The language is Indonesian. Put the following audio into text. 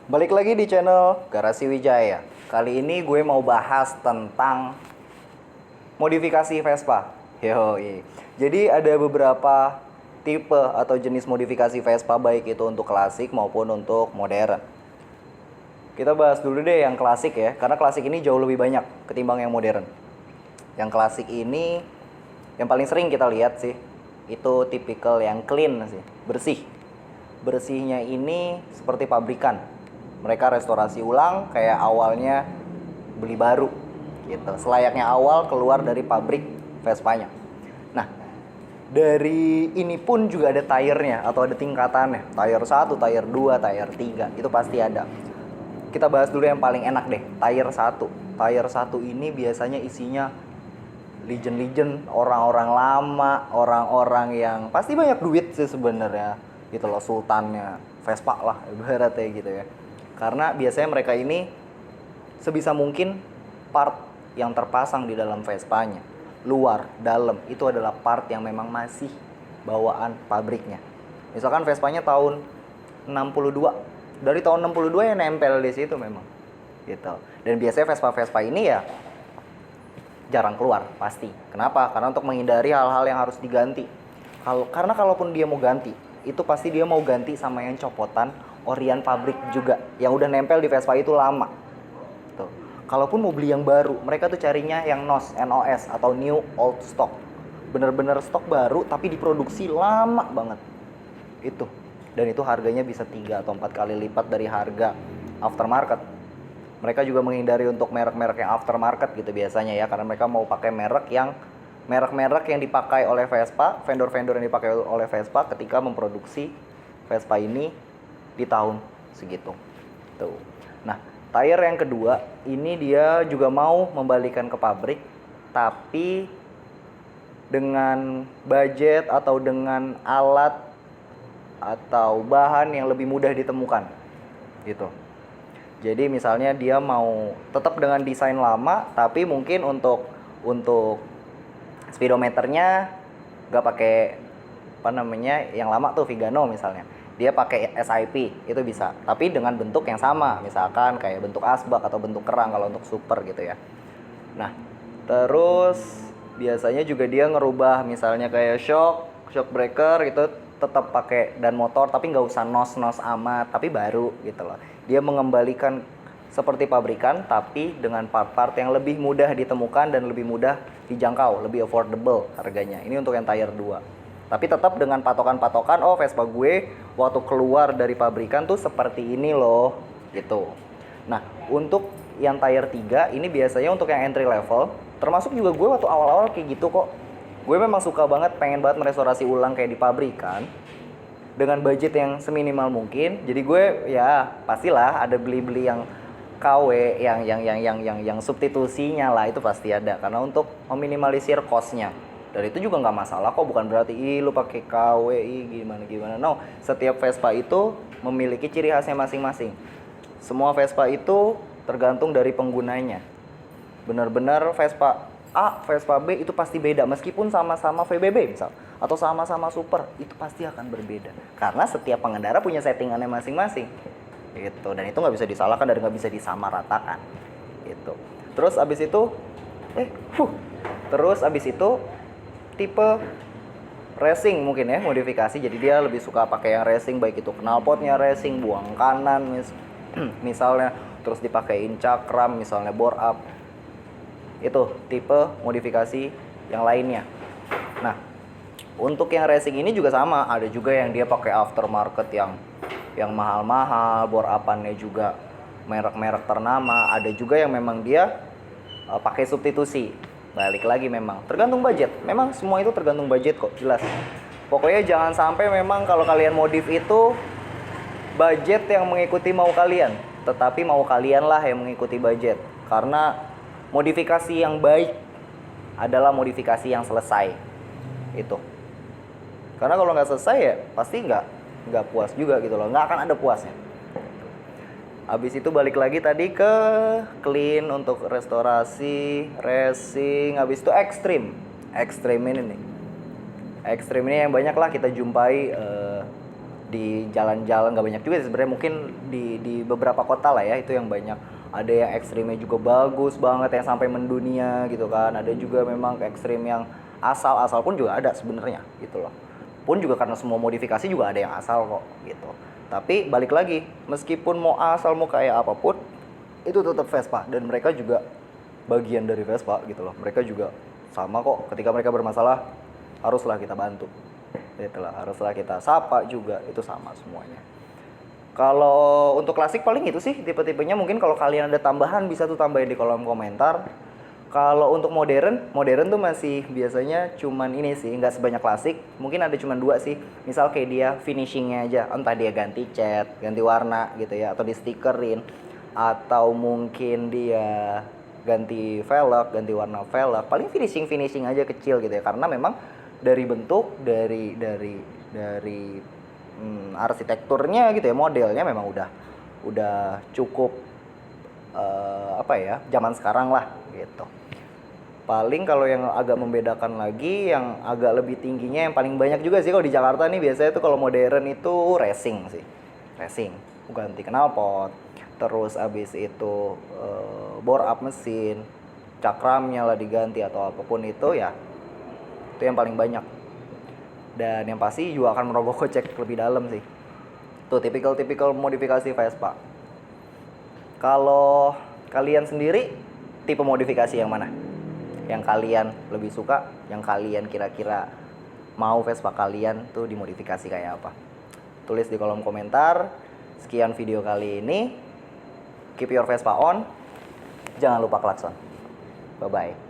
Balik lagi di channel Garasi Wijaya. Kali ini gue mau bahas tentang modifikasi Vespa. Yoi. Jadi ada beberapa tipe atau jenis modifikasi Vespa, baik itu untuk klasik maupun untuk modern. Kita bahas dulu deh yang klasik ya, karena klasik ini jauh lebih banyak ketimbang yang modern. Yang klasik ini yang paling sering kita lihat sih, itu tipikal yang clean sih, bersih. Bersihnya ini seperti pabrikan. Mereka restorasi ulang kayak awalnya beli baru gitu. Selayaknya awal keluar dari pabrik Vespanya. Nah, dari ini pun juga ada tire-nya atau ada tingkatannya. Tire 1, tire 2, tire 3. Itu pasti ada. Kita bahas dulu yang paling enak deh, tire 1. Tire 1 ini biasanya isinya legend-legend, orang-orang lama, orang-orang yang pasti banyak duit sih sebenarnya. Gitu loh, sultannya Vespa lah ibaratnya gitu ya. Karena biasanya mereka ini sebisa mungkin part yang terpasang di dalam Vespanya, luar, dalam, itu adalah part yang memang masih bawaan pabriknya. Misalkan Vespanya tahun 62, dari tahun 62 yang nempel di situ memang gitu. Dan biasanya Vespa-Vespa ini ya jarang keluar pasti. Kenapa? Karena untuk menghindari hal-hal yang harus diganti. Karena kalaupun dia mau ganti, itu pasti dia mau ganti sama yang copotan orian pabrik juga, yang udah nempel di Vespa itu lama. Tuh. Kalaupun mau beli yang baru, mereka tuh carinya yang NOS atau new old stock. Bener-bener stok baru tapi diproduksi lama banget. Itu. Dan itu harganya bisa 3 atau 4 kali lipat dari harga aftermarket. Mereka juga menghindari untuk merek-merek yang aftermarket gitu biasanya ya, karena mereka mau pakai merek-merek yang dipakai oleh Vespa, vendor-vendor yang dipakai oleh Vespa ketika memproduksi Vespa ini di tahun segitu. Tuh. Nah, tire yang kedua ini dia juga mau membalikan ke pabrik, tapi dengan budget atau dengan alat atau bahan yang lebih mudah ditemukan gitu. Jadi misalnya dia mau tetap dengan desain lama, tapi mungkin untuk speedometernya nggak pakai yang lama tuh Vigano misalnya. Dia pakai SIP, itu bisa. Tapi dengan bentuk yang sama, misalkan kayak bentuk asbak atau bentuk kerang kalau untuk super gitu ya. Nah, terus biasanya juga dia ngerubah misalnya kayak shock breaker itu tetap pakai dan motor, tapi nggak usah nos amat, tapi baru gitu loh. Dia mengembalikan seperti pabrikan, tapi dengan part-part yang lebih mudah ditemukan dan lebih mudah dijangkau, lebih affordable harganya. Ini untuk yang tire 2. Tapi tetap dengan patokan-patokan, oh Vespa gue waktu keluar dari pabrikan tuh seperti ini loh gitu. Nah, untuk yang tire 3 ini biasanya untuk yang entry level, termasuk juga gue waktu awal-awal kayak gitu kok. Gue memang suka banget, pengen banget merestorasi ulang kayak di pabrikan dengan budget yang seminimal mungkin. Jadi gue ya pastilah ada beli-beli yang KW, yang substitusinya lah, itu pasti ada karena untuk meminimalisir cost-nya. Dan itu juga nggak masalah kok, bukan berarti lu pakai KW gimana. No, setiap Vespa itu memiliki ciri khasnya masing-masing. Semua Vespa itu tergantung dari penggunanya. Benar-benar Vespa A, Vespa B itu pasti beda, meskipun sama-sama VBB misal atau sama-sama super, itu pasti akan berbeda karena setiap pengendara punya settingannya masing-masing gitu. Dan itu nggak bisa disalahkan dan nggak bisa disamaratakan gitu. Terus abis itu tipe racing mungkin ya, modifikasi. Jadi dia lebih suka pakai yang racing, baik itu knalpotnya racing, buang kanan misalnya, terus dipakein cakram misalnya, bore up. Itu tipe modifikasi yang lainnya. Nah, untuk yang racing ini juga sama, ada juga yang dia pakai aftermarket yang mahal-mahal, bore up-annya juga merek-merek ternama. Ada juga yang memang dia pakai substitusi. Balik lagi memang tergantung budget. Memang semua itu tergantung budget kok, jelas. Pokoknya jangan sampai memang kalau kalian modif itu budget yang mengikuti mau kalian, tetapi mau kalian lah yang mengikuti budget. Karena modifikasi yang baik adalah modifikasi yang selesai. Itu. Karena kalau nggak selesai ya pasti nggak puas juga gitu loh. Nggak akan ada puasnya. Habis itu balik lagi tadi ke clean untuk restorasi, racing, habis itu ekstrim. Ekstrim ini nih. Ekstrim ini yang banyak lah kita jumpai di jalan-jalan nggak banyak juga sih sebenarnya, mungkin di beberapa kota lah ya itu yang banyak. Ada yang ekstrimnya juga bagus banget yang sampai mendunia gitu kan, ada juga memang ekstrim yang asal pun juga ada sebenarnya gitu loh. Pun juga karena semua modifikasi juga ada yang asal kok gitu. Tapi balik lagi, meskipun mau asal mau kayak apapun itu tetap Vespa, dan mereka juga bagian dari Vespa gitu loh. Mereka juga sama kok, ketika mereka bermasalah haruslah kita bantu, itulah haruslah kita sapa juga, itu sama semuanya. Kalau untuk klasik paling itu sih tipe-tipenya, mungkin kalau kalian ada tambahan bisa tuh tambahin di kolom komentar. Kalau untuk modern tuh masih biasanya cuman ini sih, nggak sebanyak klasik. Mungkin ada cuman 2 sih. Misal kayak dia finishingnya aja, entah dia ganti cat, ganti warna gitu ya, atau di stikerin, atau mungkin dia ganti velg, ganti warna velg. Paling finishing aja kecil gitu ya, karena memang dari bentuk, dari arsitekturnya gitu ya, modelnya memang udah cukup apa ya, zaman sekarang lah gitu. Paling kalau yang agak membedakan lagi, yang agak lebih tingginya, yang paling banyak juga sih kalau di Jakarta nih biasanya tuh kalau modern itu racing sih, racing ganti knalpot, terus abis itu bore up mesin, cakramnya lah diganti atau apapun itu ya, itu yang paling banyak. Dan yang pasti juga akan merogoh kocek lebih dalam sih. Tuh tipikal modifikasi Vespa. Kalau kalian sendiri tipe modifikasi yang mana? Yang kalian lebih suka, yang kalian kira-kira mau Vespa kalian tuh dimodifikasi kayak apa? Tulis di kolom komentar. Sekian video kali ini. Keep your Vespa on. Jangan lupa klakson. Bye-bye.